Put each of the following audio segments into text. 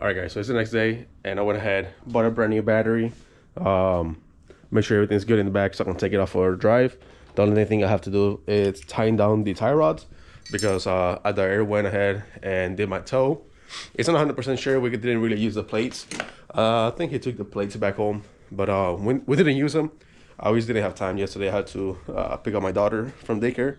All right, guys, so it's the next day, and I went ahead, bought a brand new battery. Make sure everything's good in the back so I can take it off for a drive. The only thing I have to do is tying down the tie rods because Adair went ahead and did my toe. It's not 100% sure. We didn't really use the plates. I think he took the plates back home, but we didn't use them. I always didn't have time yesterday. I had to pick up my daughter from daycare.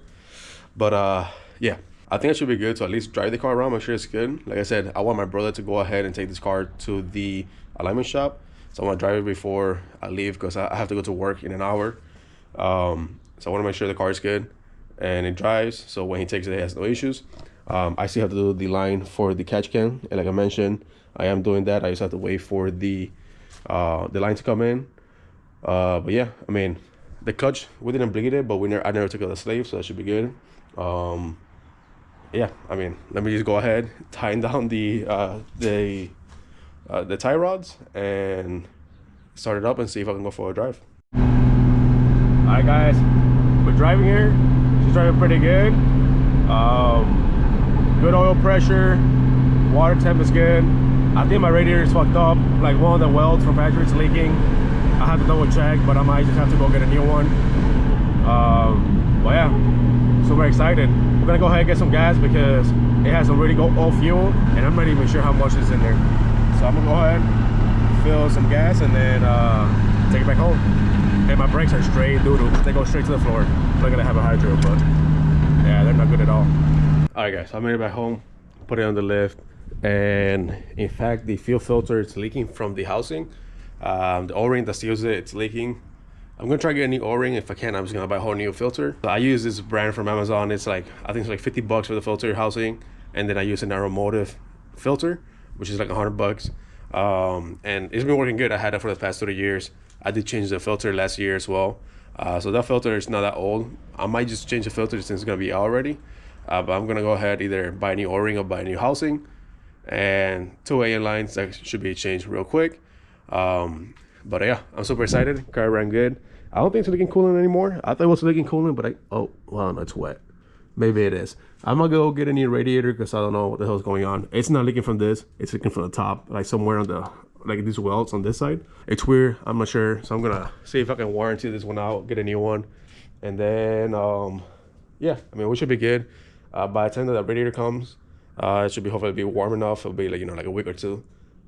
But yeah, I think I should be good to at least drive the car around, make sure it's good. Like I said, I want my brother to go ahead and take this car to the alignment shop. So I want to drive it before I leave because I have to go to work in an hour. So I want to make sure the car is good and it drives. So when he takes it, he has no issues. I still have to do the line for the catch can. And like I mentioned, I am doing that. I just have to wait for the line to come in. But yeah, I mean, the clutch, we didn't bleed it, but I never took out the slave, so that should be good. Yeah, I mean, let me just go ahead, tying down the tie rods and start it up and see if I can go for a drive. All right, guys, we're driving here. She's driving pretty good. Good oil pressure, water temp is good. I think my radiator is fucked up. Like one of the welds from factory is leaking. I have to double check, but I might just have to go get a new one. But yeah, super excited. We're gonna go ahead and get some gas because it has some really good old fuel, and I'm not even sure how much is in there. So I'm gonna go ahead, fill some gas, and then take it back home. And my brakes are straight doo-doo. They go straight to the floor. I'm not gonna have a hydro, but yeah, they're not good at all. All right, guys, so I made it back home, put it on the lift, and in fact, the fuel filter is leaking from the housing. The O-ring that seals it, it's leaking. I'm gonna try to get a new O-ring. If I can, I'm just gonna buy a whole new filter. So I use this brand from Amazon. It's like, I think it's like 50 bucks for the filter housing, and then I use an automotive filter, which is like 100 bucks. And it's been working good. I had it for the past 3 years. I did change the filter last year as well. So that filter is not that old. I might just change the filter since it's gonna be out already. But I'm gonna go ahead, either buy a new O-ring or buy a new housing. And 2 AN lines, that should be changed real quick. But yeah, I'm super excited. Car ran good. I don't think it's leaking coolant anymore. I thought it was leaking coolant, but oh, well, no, it's wet. Maybe it is. I'm gonna go get a new radiator because I don't know what the hell is going on. It's not leaking from this. It's leaking from the top, like somewhere on the, like these welds on this side. It's weird. I'm not sure. So I'm gonna see if I can warranty this one out, get a new one. And then, yeah, I mean, we should be good. By the time that the radiator comes, it should be hopefully be warm enough. It'll be like, you know, like a week or two.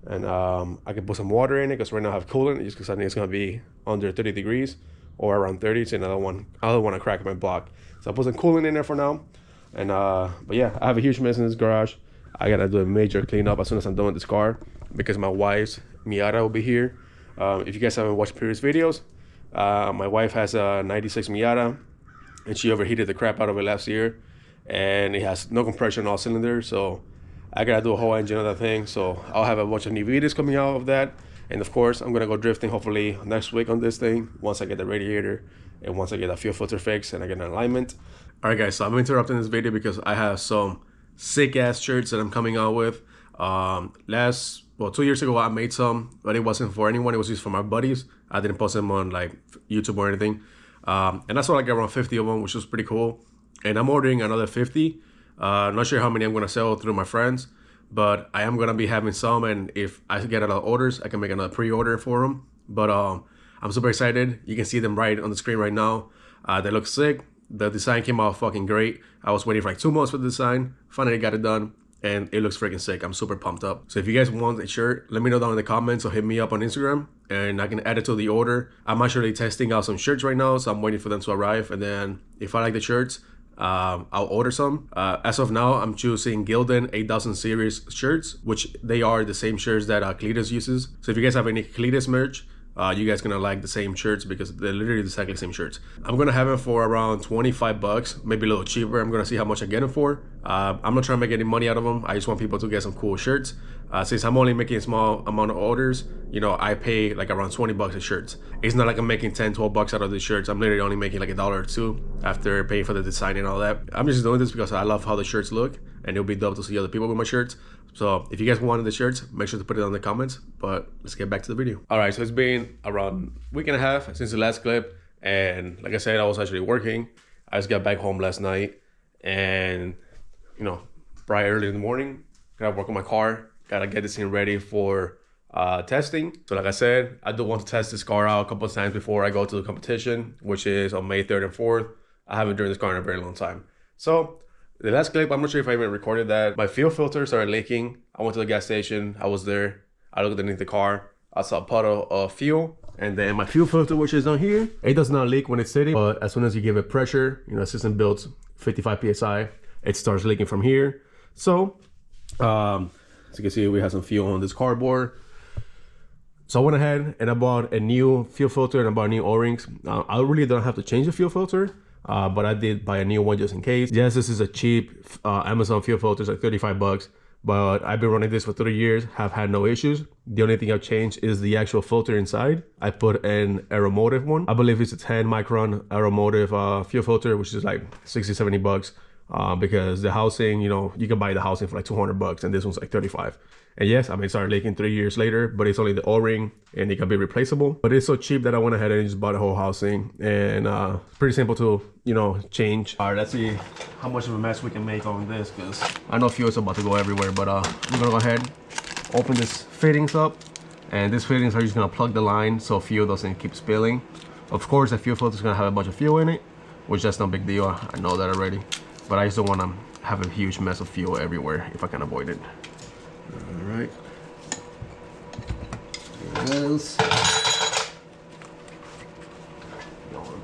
And I can put some water in it because right now I have coolant, just because I think it's gonna be under 30 degrees or around 30. So I don't want to crack my block. So I put some coolant in there for now. And but yeah, I have a huge mess in this garage. I gotta do a major cleanup as soon as I'm done with this car because my wife's Miata will be here. If you guys haven't watched previous videos, my wife has a 96 Miata, and she overheated the crap out of it last year, and it has no compression on all cylinders. So I gotta do a whole engine of that thing. So I'll have a bunch of new videos coming out of that. And of course, I'm gonna go drifting hopefully next week on this thing once I get the radiator and once I get a fuel filter fixed and I get an alignment. All right, guys, so I'm interrupting this video because I have some sick ass shirts that I'm coming out with. 2 years ago I made some, but it wasn't for anyone. It was just for my buddies. I didn't post them on like YouTube or anything. And I saw like around 50 of them, which was pretty cool. And I'm ordering another 50. Not sure how many I'm gonna sell through my friends, but I am gonna be having some, and if I get a lot of orders, I can make another pre-order for them. But I'm super excited. You can see them right on the screen right now. They look sick. The design came out fucking great. I was waiting for like 2 months for the design. Finally got it done, and it looks freaking sick. I'm super pumped up. So if you guys want a shirt, let me know down in the comments or hit me up on Instagram and I can add it to the order. I'm actually testing out some shirts right now, so I'm waiting for them to arrive, and then if I like the shirts, I'll order some. As of now, I'm choosing Gildan 8000 series shirts, which they are the same shirts that Cletus uses. So if you guys have any Cletus merch, you guys gonna like the same shirts because they're literally exactly the same shirts. I'm gonna have them for around 25 bucks, maybe a little cheaper. I'm gonna see how much I get them for. I'm not trying to make any money out of them. I just want people to get some cool shirts. Since I'm only making a small amount of orders, you know, I pay like around 20 bucks a shirts. It's not like I'm making 10, 12 bucks out of the shirts. I'm literally only making like $1 or $2 after paying for the design and all that. I'm just doing this because I love how the shirts look, and it'll be dope to see other people with my shirts. So if you guys wanted the shirts, make sure to put it on the comments, but let's get back to the video. All right, so it's been around a week and a half since the last clip. And like I said, I was actually working. I just got back home last night, and you know, bright early in the morning, gotta work on my car. gotta get this thing ready for testing. So like I said, I do want to test this car out a couple of times before I go to the competition, which is on May 3rd and 4th. I haven't driven this car in a very long time. So the last clip, I'm not sure if I even recorded that. My fuel filter started leaking. I went to the gas station. I was there. I looked underneath the car. I saw a puddle of fuel. And then my fuel filter, which is on here, it does not leak when it's sitting, but as soon as you give it pressure, you know, the system builds 55 PSI, it starts leaking from here. So, as you can see, we have some fuel on this cardboard. So I went ahead and I bought a new fuel filter and I bought new O-rings. I really don't have to change the fuel filter, but I did buy a new one just in case. Yes, this is a cheap Amazon fuel filter, it's like 35 bucks, but I've been running this for 3 years, have had no issues. The only thing I've changed is the actual filter inside. I put an Aeromotive one. I believe it's a 10 micron Aeromotive fuel filter, which is like 60, 70 bucks. Because the housing, you know, you can buy the housing for like 200 bucks and this one's like 35. And yes, I mean, it started leaking 3 years later, but it's only the O-ring and it can be replaceable. But it's so cheap that I went ahead and just bought a whole housing, and pretty simple to, you know, change. All right, let's see how much of a mess we can make on this, because I know fuel is about to go everywhere, but we're gonna go ahead, open this fittings up, and these fittings are just gonna plug the line so fuel doesn't keep spilling. Of course, the fuel filter is gonna have a bunch of fuel in it, which that's no big deal. I know that already, but I just don't want to have a huge mess of fuel everywhere if I can avoid it. All right, here it goes.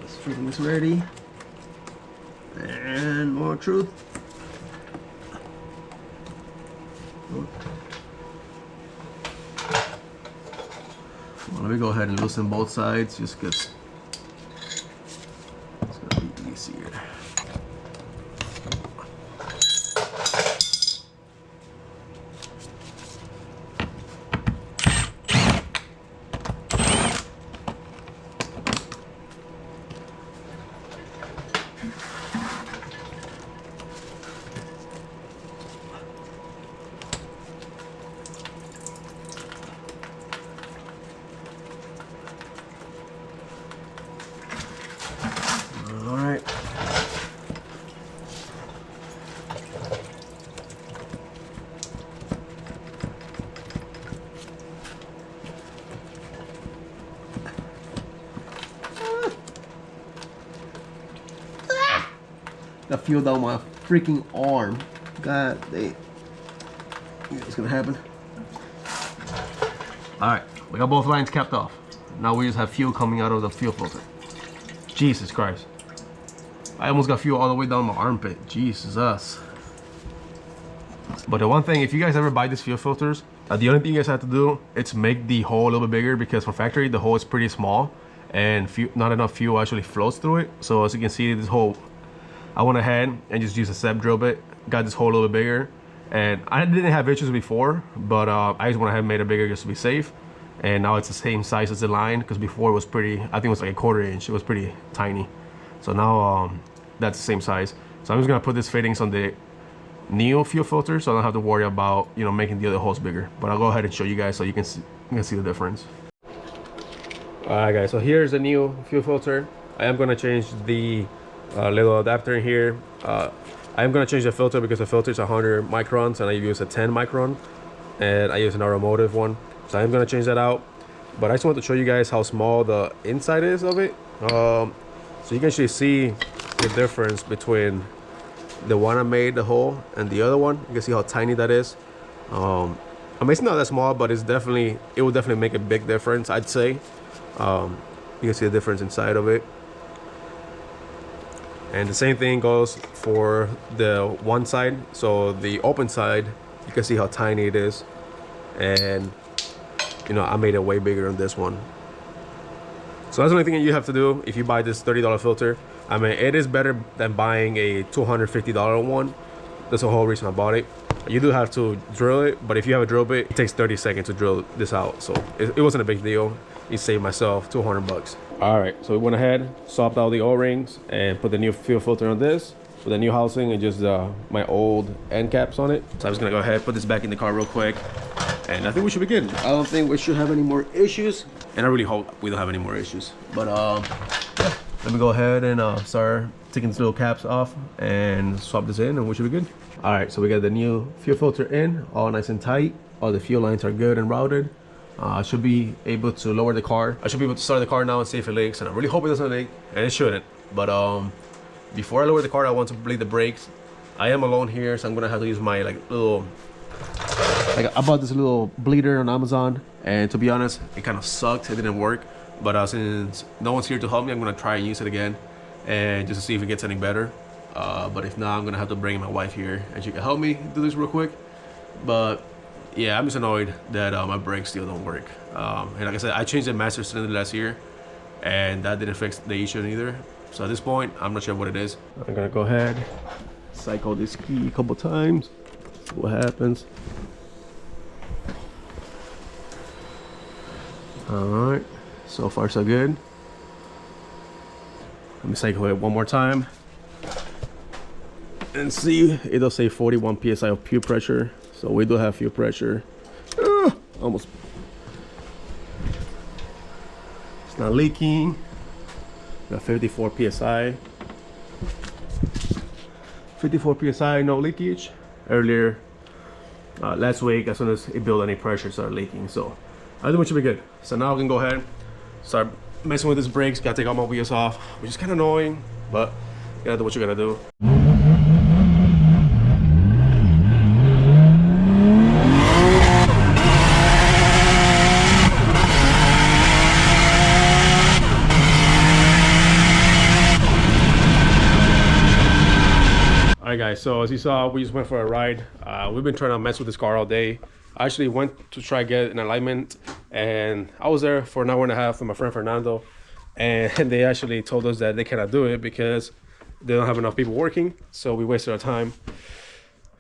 This fitting is ready, and more truth. Well, let me go ahead and loosen both sides, just because it's gonna be easier. Got fuel down my freaking arm. God dang. What's gonna happen? Alright, we got both lines capped off. Now we just have fuel coming out of the fuel filter. Jesus Christ. I almost got fuel all the way down my armpit. Jesus. But the one thing, if you guys ever buy these fuel filters, the only thing you guys have to do is make the hole a little bit bigger, because from factory the hole is pretty small and not enough fuel actually flows through it. So as you can see, this hole, I went ahead and just used a step drill bit, got this hole a little bit bigger, and I didn't have issues before, but I just went ahead and made it bigger just to be safe. And now it's the same size as the line, because before it was pretty, I think it was like a 1/4 inch. It was pretty tiny. So now that's the same size. So I'm just gonna put these fittings on the new fuel filter, so I don't have to worry about, you know, making the other holes bigger. But I'll go ahead and show you guys so you can see the difference. All right, guys. So here's the new fuel filter. I am gonna change the little adapter in here. I am gonna change the filter because the filter is 100 microns and I use a 10 micron, and I use an Aeromotive one. So I'm gonna change that out. But I just want to show you guys how small the inside is of it. So you can actually see the difference between the one I made the hole and the other one. You can see how tiny that is. I mean, it's not that small, but it will definitely make a big difference, I'd say. You can see the difference inside of it. And the same thing goes for the one side. So the open side, you can see how tiny it is. And, you know, I made it way bigger on this one. So that's the only thing that you have to do if you buy this $30 filter. I mean, it is better than buying a $250 one. That's the whole reason I bought it. You do have to drill it, but if you have a drill bit, it takes 30 seconds to drill this out. So it wasn't a big deal. It saved myself 200 bucks. All right, so we went ahead, swapped out the O-rings and put the new fuel filter on this with the new housing and just my old end caps on it. So I'm just gonna go ahead, put this back in the car real quick, and I think we should be good. I don't think we should have any more issues, and I really hope we don't have any more issues. But yeah, let me go ahead and start taking these little caps off and swap this in, and we should be good. All right, so we got the new fuel filter in, all nice and tight. all the fuel lines are good and routed. I should be able to lower the car. I should be able to start the car now and see if it leaks, and I really hope it doesn't leak, and it shouldn't. But before I lower the car, I want to bleed the brakes. I am alone here, so I'm gonna have to use my I bought this little bleeder on Amazon, and to be honest, it kind of sucked. It didn't work. But since no one's here to help me, I'm gonna try and use it again, and just to see if it gets any better. But if not, I'm gonna have to bring my wife here, and she can help me do this real quick. But yeah, I'm just annoyed that my brakes still don't work. And like I said, I changed the master cylinder last year, and that didn't fix the issue either. So at this point, I'm not sure what it is. I'm gonna go ahead, cycle this key a couple times, see what happens. All right, so far so good. Let me cycle it one more time and see. It'll say 41 psi of fuel pressure, so we do have fuel pressure. Almost. It's not leaking. Got 54 psi. 54 psi, no leakage. Earlier last week, as soon as it built any pressure, it started leaking. So I think we should be good. So now I can go ahead, start messing with these brakes. Gotta take all my wheels off, which is kind of annoying, but you gotta do what you gotta do. Alright guys, so as you saw, we just went for a ride. We've been trying to mess with this car all day. I actually went to try get an alignment, and I was there for an hour and a half with my friend Fernando, and they actually told us that they cannot do it because they don't have enough people working, so we wasted our time.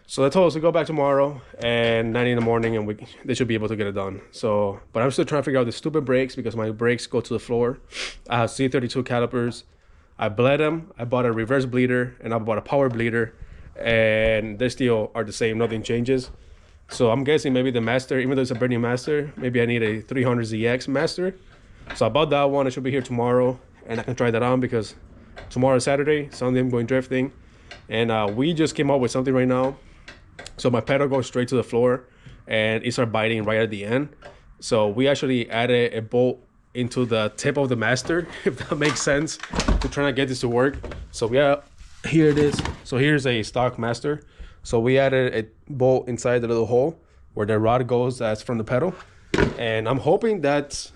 So they told us to go back tomorrow and 9 in the morning, and they should be able to get it done. So, but I'm still trying to figure out the stupid brakes because my brakes go to the floor. I have C32 calipers. I bled them. I bought a reverse bleeder, and I bought a power bleeder, and they still are the same. Nothing changes. So I'm guessing maybe the master, even though it's a brand new master, maybe I need a 300ZX master. So I bought that one. It should be here tomorrow, and I can try that on because tomorrow is Saturday. Sunday I'm going drifting, and we just came up with something right now. So my pedal goes straight to the floor, and it starts biting right at the end. So we actually added a bolt into the tip of the master, if that makes sense, to try to get this to work. So here it is. So here's a stock master. So we added a bolt inside the little hole where the rod goes that's from the pedal. And I'm hoping that,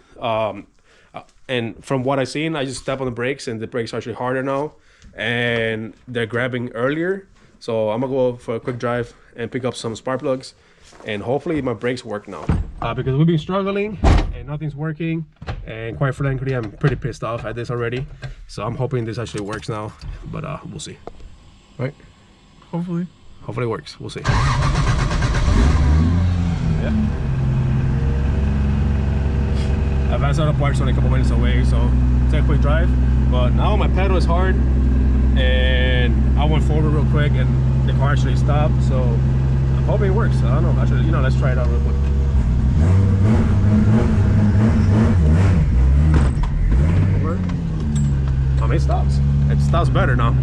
and from what I've seen, I just step on the brakes and the brakes are actually harder now and they're grabbing earlier. So I'm gonna go for a quick drive and pick up some spark plugs, and hopefully my brakes work now. Because we've been struggling and nothing's working, and quite frankly, I'm pretty pissed off at this already. So I'm hoping this actually works now, but we'll see. Right? Hopefully it works. We'll see. Yeah. I've passed out of parts only a couple minutes away, so take a quick drive. But now my pedal is hard, and I went forward real quick, and the car actually stopped. So I'm hoping it works. I don't know. Actually, let's try it out real quick. Over. I mean, it stops. It stops better now.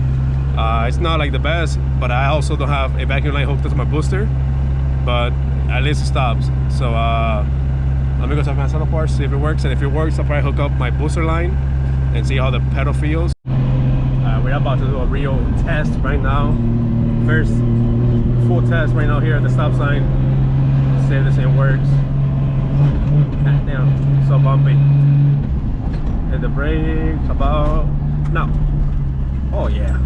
It's not like the best, but I also don't have a vacuum line hooked up to my booster, but at least it stops. So let me go to my saddle parts, see if it works, and if it works, I'll probably hook up my booster line and see how the pedal feels. We're about to do a real test right now. First full test right now here at the stop sign. See if this thing works. God damn, so bumpy. Hit the brakes about now. Oh yeah,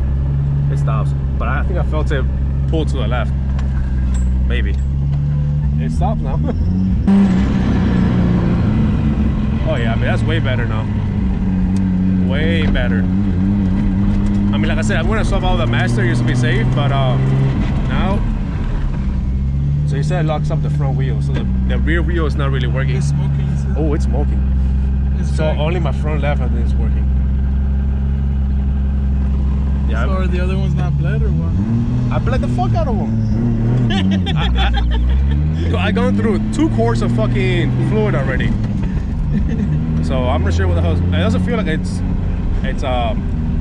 it stops. But I think I felt it pull to the left. Maybe. It stops now. Oh yeah, I mean that's way better now. Way better. I mean, like I said, I'm gonna swap out the master just to be safe, but now. So you said it locks up the front wheel, so the rear wheel is not really working. it's smoking. Oh, it's smoking. So only my front left I think is working. Yeah. So are the other ones not bled or what? I bled the fuck out of them. I gone through 2 quarts of fucking fluid already. So I'm not sure what the hell. It doesn't feel like it's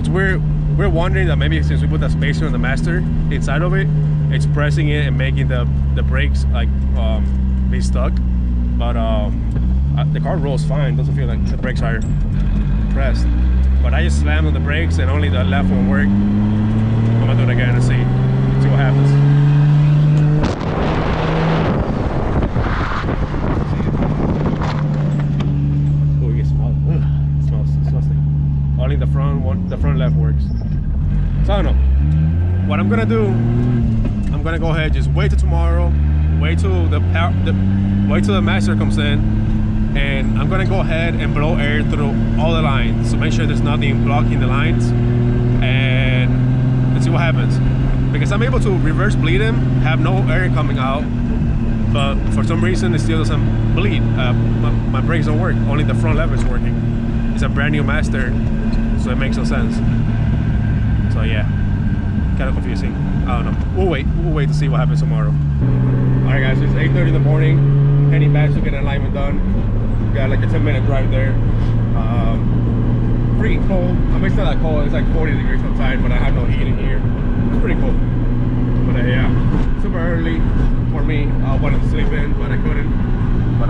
weird. We're wondering that maybe since we put that spacer on the master inside of it, it's pressing it and making the brakes like be stuck. But the car rolls fine. Doesn't feel like the brakes are pressed. But I just slammed on the brakes and only the left one worked. I'm gonna do it again and see what happens. Oh, you can smell it. Ugh, it smells disgusting. Only the front left works. So I don't know. What I'm gonna do, I'm gonna go ahead, just wait till tomorrow, wait till the master comes in, and I'm gonna go ahead and blow air through all the lines. So make sure there's nothing blocking the lines, and let's see what happens. Because I'm able to reverse bleed him, have no air coming out, but for some reason it still doesn't bleed. My brakes don't work, only the front lever is working. It's a brand new master, so it makes no sense. So yeah, kind of confusing. I don't know. We'll wait to see what happens tomorrow. All right, guys, it's 8:30 in the morning. Heading back to get an alignment done. Got like a 10-minute drive there. Pretty cold. I mean, it's not that cold. It's like 40 degrees outside, but I have no heat in here. It's pretty cold. But yeah, super early for me. I wanted to sleep in, but I couldn't. But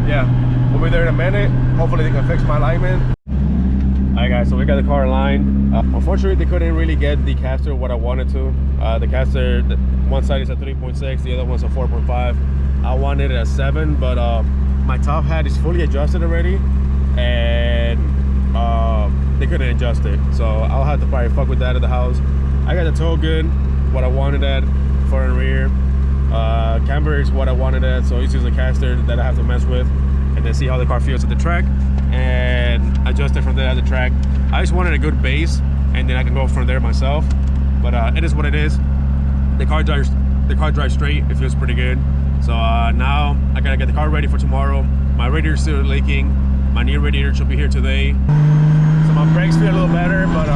yeah, we'll be there in a minute. Hopefully they can fix my alignment. All right, guys, so we got the car aligned. Unfortunately, they couldn't really get the caster what I wanted to. The caster, one side is a 3.6, the other one's a 4.5. I wanted it at 7, but my top hat is fully adjusted already, and they couldn't adjust it. So I'll have to probably fuck with that at the house. I got the toe good, what I wanted at, front and rear. Camber is what I wanted at, so it's just a caster that I have to mess with, and then see how the car feels at the track, and adjust it from there at the track. I just wanted a good base, and then I can go from there myself. But it is what it is. The car drives straight. It feels pretty good. So now I gotta get the car ready for tomorrow. My radiator is still leaking. My new radiator should be here today. So my brakes feel a little better, but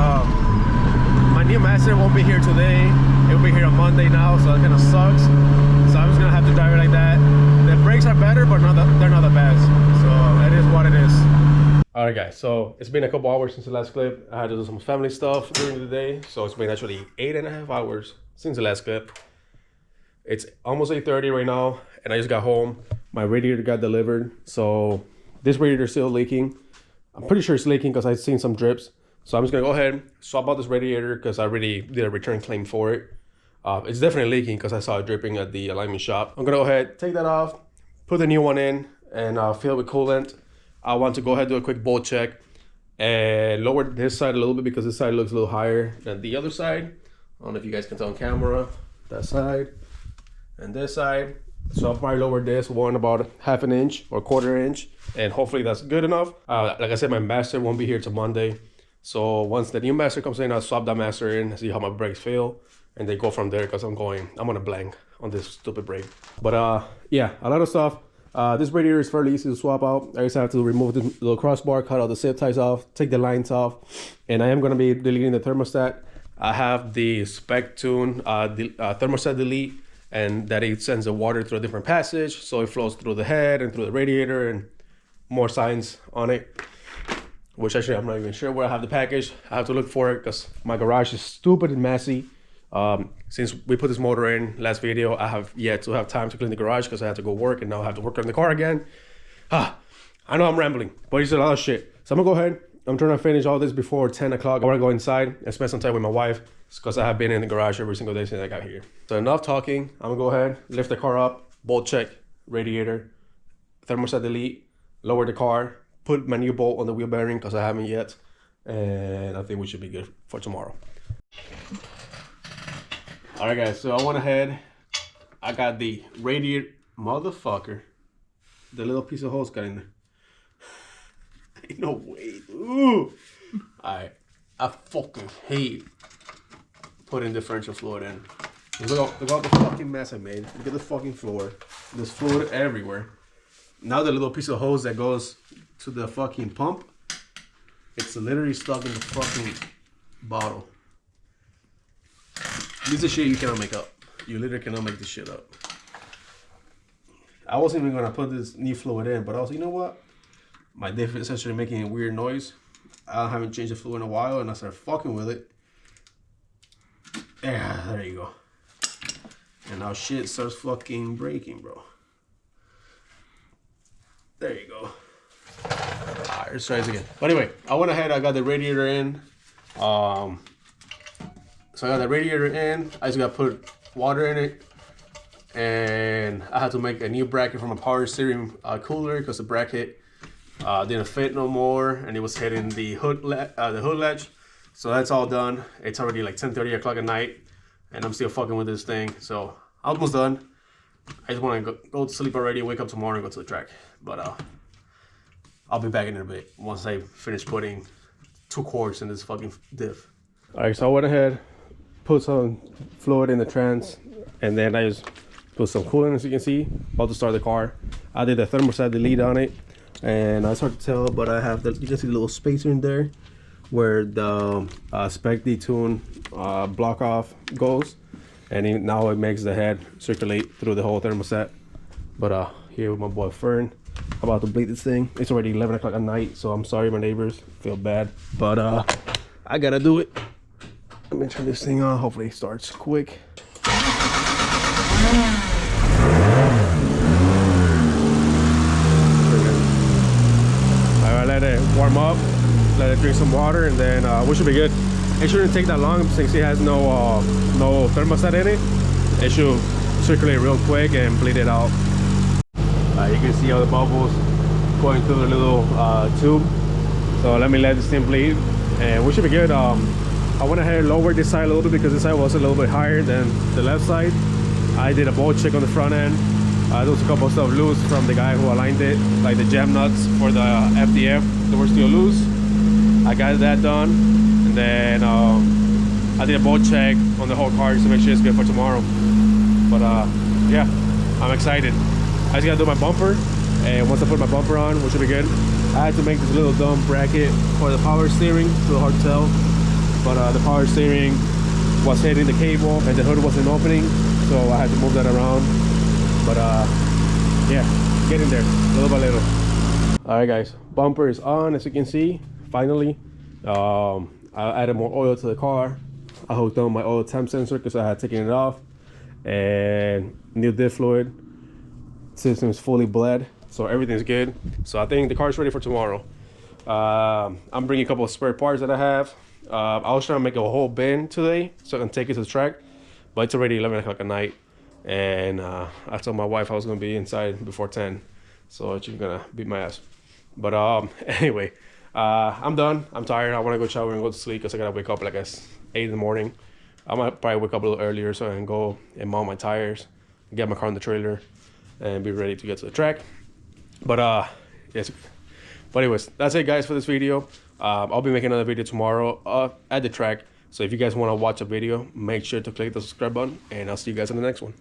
my new master won't be here today. It will be here on Monday now, so it kind of sucks. So I'm just gonna have to drive it like that. The brakes are better, but they're not the best. So it is what it is. All right, guys, so it's been a couple hours since the last clip. I had to do some family stuff during the day, so it's been actually 8.5 hours since the last clip. It's almost 8:30 right now, and I just got home. My radiator got delivered, so this radiator is still leaking. I'm pretty sure it's leaking because I've seen some drips. So I'm just gonna go ahead and swap out this radiator because I already did a return claim for it. It's definitely leaking because I saw it dripping at the alignment shop. I'm gonna go ahead, take that off, put the new one in, and fill it with coolant. I want to go ahead and do a quick bolt check and lower this side a little bit because this side looks a little higher than the other side. I don't know if you guys can tell on camera, that side and this side. So I'll probably lower this one about 1/2 inch or 1/4 inch, and hopefully that's good enough. Like I said, my master won't be here till Monday. So once the new master comes in, I'll swap that master in, see how my brakes feel, and then go from there because I'm on a blank on this stupid brake. But yeah, a lot of stuff. This radiator is fairly easy to swap out. I just have to remove the little crossbar, cut all the zip ties off, take the lines off, and I am going to be deleting the thermostat. I have the spec tune thermostat delete, and that it sends the water through a different passage, so it flows through the head and through the radiator, and more signs on it. Which actually I'm not even sure where I have the package. I have to look for it because my garage is stupid and messy. Since we put this motor in last video, I have yet to have time to clean the garage because I had to go work, and now I have to work on the car again. I know I'm rambling, but it's a lot of shit. So I'm gonna go ahead. I'm trying to finish all this before 10 o'clock. I wanna go inside and spend some time with my wife because I have been in the garage every single day since I got here. So enough talking. I'm gonna go ahead, lift the car up, bolt check, radiator, thermostat delete, lower the car, put my new bolt on the wheel bearing because I haven't yet, and I think we should be good for tomorrow. All right, guys, so I went ahead. I got the radiator, motherfucker. The little piece of hose got in there. Ain't no way. Ooh. All right, I fucking hate putting differential fluid in. Look at the fucking mess I made. Look at the fucking floor. There's fluid everywhere. Now the little piece of hose that goes to the fucking pump, it's literally stuck in the fucking bottle. This is shit you cannot make up. You literally cannot make this shit up. I wasn't even gonna put this new fluid in, but I was, you know what? My diff is actually making a weird noise. I haven't changed the fluid in a while, and I started fucking with it. Yeah, there you go. And now shit starts fucking breaking, bro. There you go. Alright, let's try this again. But anyway, I went ahead, I got the radiator in. So I got the radiator in. I just gotta put water in it. And I had to make a new bracket for my power steering cooler because the bracket didn't fit no more, and it was hitting the hood latch. So that's all done. It's already like 10:30 o'clock at night, and I'm still fucking with this thing. So almost done. I just want to go to sleep already, wake up tomorrow and go to the track. But I'll be back in a bit once I finish putting 2 quarts in this fucking diff. All right, so I went ahead, put some fluid in the trans, and then I just put some coolant, as you can see, about to start the car. I did a thermostat delete on it, and it's hard to tell, but I have you can see the little spacer in there where the spec detune block off goes, and now it makes the head circulate through the whole thermostat. But here with my boy Fern, I'm about to bleed this thing. It's already 11 o'clock at night, so I'm sorry my neighbors, feel bad, but I gotta do it. Let me turn this thing on, hopefully it starts quick. I let it warm up, let it drink some water, and then we should be good. It shouldn't take that long since it has no thermostat in it. It should circulate real quick and bleed it out. You can see all the bubbles going through the little tube. So let me let this thing bleed, and we should be good. I went ahead and lowered this side a little bit because this side was a little bit higher than the left side. I did a bolt check on the front end. There was a couple of stuff loose from the guy who aligned it, like the jam nuts for the FDF that were still loose. I got that done, and then I did a bolt check on the whole car just to make sure it's good for tomorrow. But yeah, I'm excited. I just gotta do my bumper, and once I put my bumper on, we should be good. I had to make this little dumb bracket for the power steering, it's a little hard to tell, but the power steering was hitting the cable and the hood wasn't opening, so I had to move that around. But yeah, getting there little by little. All right guys, bumper is on, as you can see. Finally, I added more oil to the car. I hooked on my oil temp sensor because I had taken it off, and new diff fluid. System is fully bled, so everything's good. So I think the car's ready for tomorrow. I'm bringing a couple of spare parts that I have. I was trying to make a whole bin today so I can take it to the track, but it's already 11 o'clock at night, and I told my wife I was gonna be inside before 10, so she's gonna beat my ass. But anyway, I'm done. I'm tired. I want to go shower and go to sleep because I gotta wake up like at 8 in the morning. I might probably wake up a little earlier so I can go and mount my tires, get my car in the trailer, and be ready to get to the track. But yes, but anyways, that's it guys for this video. I'll be making another video tomorrow at the track, so if you guys want to watch a video, make sure to click the subscribe button, and I'll see you guys in the next one.